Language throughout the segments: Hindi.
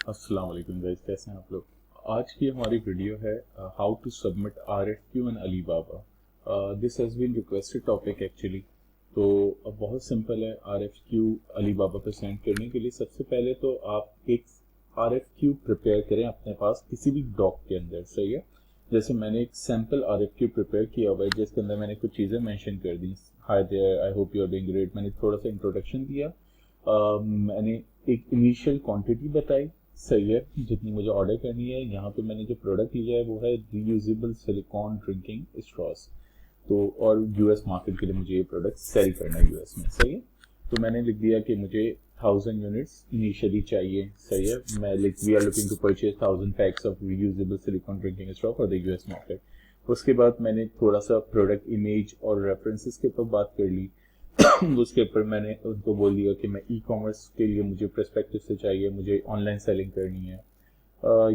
अस्सलाम वालेकुम गाइस, कैसे हैं आप लोग। आज की हमारी वीडियो है how to submit RFQ in Alibaba. This has been requested topic actually. तो बहुत सिंपल है RFQ अलीबाबा पे सेंड करने के लिए। सबसे पहले तो आप एक RFQ प्रिपेयर करें अपने पास किसी भी डॉक के अंदर, सही है। जैसे मैंने एक सैम्पल RFQ प्रिपेयर किया हुआ है जिसके अंदर मैंने कुछ चीज़ें मेंशन कर दी। Hi there, I hope you are doing great. मैंने थोड़ा सा इंट्रोडक्शन दिया। मैंने एक इनिशियल क्वांटिटी बताई, सही है, जितनी मुझे ऑर्डर करनी है। यहाँ पे मैंने जो प्रोडक्ट लिया है वो है रीयूजेबल सिलिकॉन ड्रिंकिंग स्ट्रॉस। तो और यूएस मार्केट के लिए मुझे ये प्रोडक्ट सेल करना है यूएस में, सही है। तो मैंने लिख दिया कि मुझे 1000 यूनिट्स इनिशियली चाहिए, सही है। मैं लिख we are looking to purchase 1000 packs of reusable silicone drinking straw for the US market. उसके बाद मैंने थोड़ा सा प्रोडक्ट इमेज और रेफरेंसेस के ऊपर बात कर ली। उसके ऊपर मैंने उनको बोल दिया कि मैं ई कॉमर्स के लिए मुझे पर्सपेक्टिव से चाहिए, मुझे ऑनलाइन सेलिंग करनी है।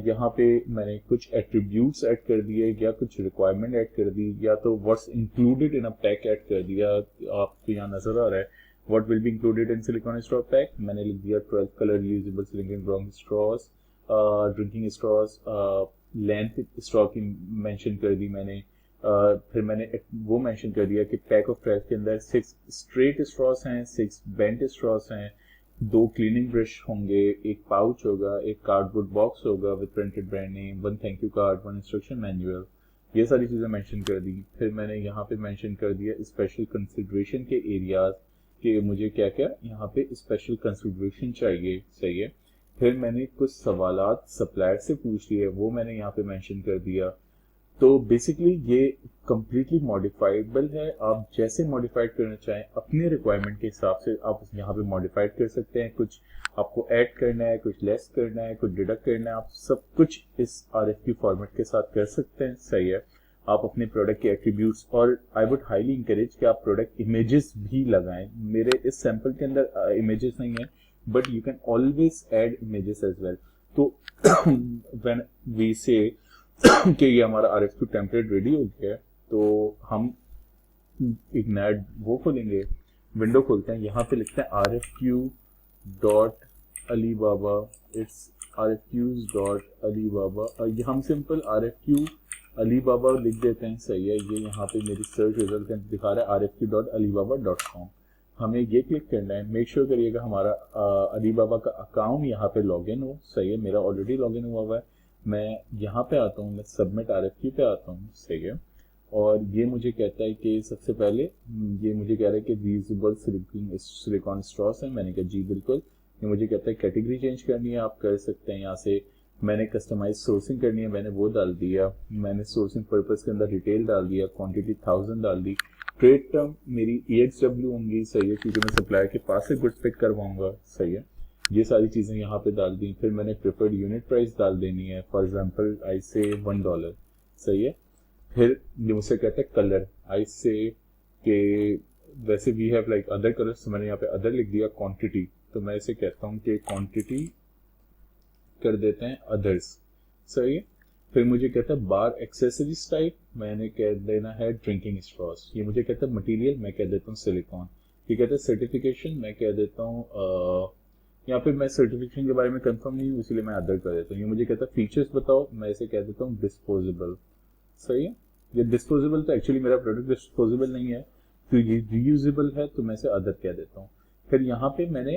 यहाँ पे मैंने कुछ एट्रीब्यूट्स ऐड कर दिए या कुछ रिक्वायरमेंट ऐड कर दी, या तो what's included in a pack add कर दिया। आपको यहाँ नजर आ रहा है what will be included in silicone straw pack. मैंने लिख दिया 12 colour usable silicone drinking straws. Length straw की मेंशन कर दी मैंने। फिर मैंने वो मेंशन कर दिया कि पैक ऑफ 12 के अंदर 6 स्ट्रेट स्ट्रॉस हैं, 6 बेंट स्ट्रॉस हैं, 2 क्लीनिंग ब्रश होंगे, एक पाउच होगा, एक कार्डबोर्ड बॉक्स होगा with printed brand name, 1 thank you card, 1 instruction manual. ये सारी चीज़ें मेंशन कर दी। फिर मैंने यहाँ पे मेंशन कर दिया स्पेशल कंसिडरेशन के एरियाज कि मुझे क्या क्या यहाँ पे स्पेशल कंसिडरेशन चाहिए, सही है। फिर मैंने कुछ सवालात सप्लायर से पूछ लिए, वो मैंने यहाँ पे मेंशन कर दिया। तो बेसिकली ये कम्प्लीटली मॉडिफाइबल है। आप जैसे मॉडिफाइड करना चाहें अपने रिक्वायरमेंट के हिसाब से आप यहाँ पे मॉडिफाइड कर सकते हैं। कुछ आपको ऐड करना है, कुछ लेस करना है, कुछ डिडक्ट करना है, आप सब कुछ इस RFQ फॉर्मेट के साथ कर सकते हैं, सही है। आप अपने प्रोडक्ट के एट्रीब्यूट्स, और आई वुड हाईली इंकरेज कि आप प्रोडक्ट इमेजेस भी लगाएं। मेरे इस सैंपल के अंदर इमेजेस नहीं है, but you can always add images as well. तो व्हेन वी से कि ये हमारा RFQ टेम्पलेट रेडी हो गया है, तो हम एक नया वो खोलेंगे, विंडो खोलते हैं। यहाँ पे लिखते हैं RFQ dot Alibaba. It's RFQs dot Alibaba. ये हम सिंपल RFQ अलीबाबा लिख देते हैं, सही है। ये यहाँ पे मेरी सर्च रिजल्ट दिखा रहा है RFQ.alibaba.com। हमें ये क्लिक करना है। मेक श्योर करिएगा हमारा अलीबाबा का अकाउंट यहाँ पे लॉगिन हो, सही है। मेरा ऑलरेडी लॉगिन हुआ है। मैं यहाँ पे आता हूँ, मैं सबमिट RFQ पे आता हूँ, सही है। और ये मुझे कहता है कि सबसे पहले ये मुझे कह रहा है कि रीयूजेबल सिलिकॉन स्ट्रॉस है। मैंने कहा जी बिल्कुल। ये मुझे कहता है कैटेगरी चेंज करनी है, आप कर सकते हैं यहाँ से। मैंने कस्टमाइज सोर्सिंग करनी है, मैंने वो डाल दिया। मैंने सोर्सिंग पर्पस के अंदर रिटेल डाल दिया, क्वांटिटी 1000 डाल दी। ट्रेड टर्म मेरी EXW होंगी, सही है, क्योंकि मैं सप्लायर के पास से गुड्स पिक करवाऊंगा, सही है। ये सारी चीज़ें यहाँ पे डाल दी। फिर मैंने प्रेफर्ड यूनिट प्राइस डाल देनी है, फॉर एग्जांपल आई से $1, सही है। फिर ये मुझसे कहता है कलर, आई से के वैसे we have like other colours, तो मैंने यहाँ पे अदर लिख दिया। क्वांटिटी, तो मैं इसे कहता हूँ कि क्वांटिटी कर देते हैं अदर्स, सही है। फिर मुझे कहता है बार एक्सेसरीज टाइप, मैंने कह देना है ड्रिंकिंग स्ट्रॉस। ये मुझे कहता है मटेरियल, मैं कह देता हूँ सिलिकॉन। ये कहता है सर्टिफिकेशन, मैं कह देता हूँ यहाँ पे मैं सर्टिफिकेशन के बारे में कंफर्म नहीं हूँ, इसलिए मैं अदर कर देता हूँ। ये मुझे कहता है फीचर्स बताओ, मैं इसे कह देता हूँ डिस्पोजेबल, सही है। ये डिस्पोजेबल तो एक्चुअली मेरा प्रोडक्ट डिस्पोजेबल नहीं है, तो ये रीयूजेबल है, तो मैं इसे अदर कह देता हूँ। फिर यहाँ पे मैंने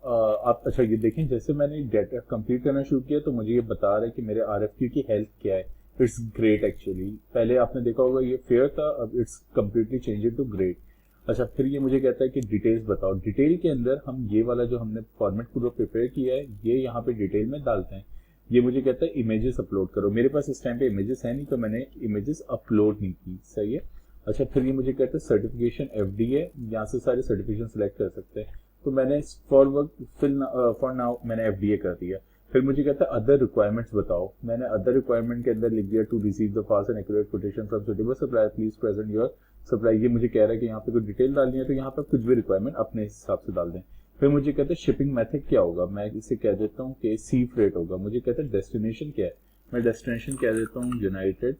आप अच्छा ये देखें, जैसे मैंने डेटा कंप्लीट करना शुरू किया तो मुझे ये बता रहा है कि मेरे RFQ की हेल्थ क्या है। It's great actually. पहले आपने देखा होगा ये फेयर था, अब it's completely change to great. अच्छा, फिर ये मुझे कहता है कि डिटेल्स बताओ। डिटेल के अंदर हम ये वाला जो हमने फॉर्मेट पूरा प्रिपेयर किया है ये यहाँ पे डिटेल में डालते हैं। ये मुझे कहता है इमेजेस अपलोड करो। मेरे पास इस टाइम पे इमेजेस है नहीं, तो मैंने इमेजेस अपलोड नहीं की, सही है। अच्छा, फिर ये मुझे कहता है सर्टिफिकेशन FDA, यहाँ से सारे सर्टिफिकेशन सिलेक्ट कर सकते हैं। तो मैंने फॉर नाउ मैंने FDA कर दिया। फिर मुझे कहता है अदर रिक्वायरमेंट्स बताओ। मैंने अदर रिक्वायरमेंट के अंदर लिख दिया to receive the fast and accurate quotation from suitable supplier please present your supply. ये मुझे कह रहा है कि यहाँ पे कोई डिटेल डालनी है, तो यहाँ पे कुछ भी रिक्वायरमेंट अपने हिसाब से डाल दें। फिर मुझे कहते हैं शिपिंग मेथड क्या होगा, मैं इसे कह देता हूँ कि सी फ्रेट होगा। मुझे कहते हैं डेस्टिनेशन क्या है, मैं डेस्टिनेशन कह देता हूँ यूनाइटेड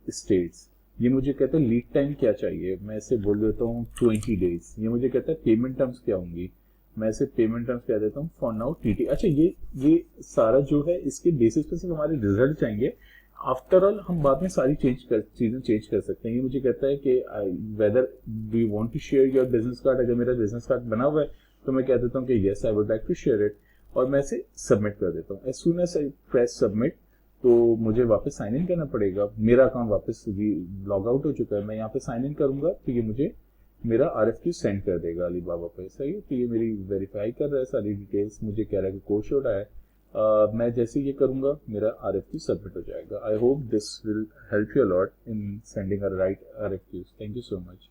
स्टेट्स। ये मुझे कहता है लीड टाइम क्या चाहिए, मैं इसे बोल देता हूँ 20 डेज। ये मुझे कहता है पेमेंट टर्म्स क्या होंगी, मैं इसे पेमेंट टर्म्स कह देता हूँ फॉर नाउ टीटी। अच्छा, ये सारा जो है इसके बेसिस पे सिर्फ हमारे रिजल्ट चाहिए। आफ्टर ऑल हम बाद में सारी चीजें चेंज कर सकते हैं। ये मुझे कहता है कि whether we want to share your business card. अगर मेरा बिजनेस कार्ड बना हुआ है तो मैं कह देता हूँ कि yes I would like to share it, और मैं इसे सबमिट कर देता हूँ। As soon as I press submit तो मुझे वापस साइन इन करना पड़ेगा। मेरा अकाउंट वापस लॉग आउट हो चुका है। मैं यहाँ पे साइन इन करूंगा तो ये मुझे मेरा RFQ सेंड कर देगा अलीबाबा पे। सही है, तो ये मेरी वेरीफाई कर रहा है सारी डिटेल्स, मुझे कह रहा है कि कोड शो है। मैं जैसे ये करूंगा मेरा RFQ सबमिट हो जाएगा। I hope this will help you a lot in sending a right RFQs। Thank you so much.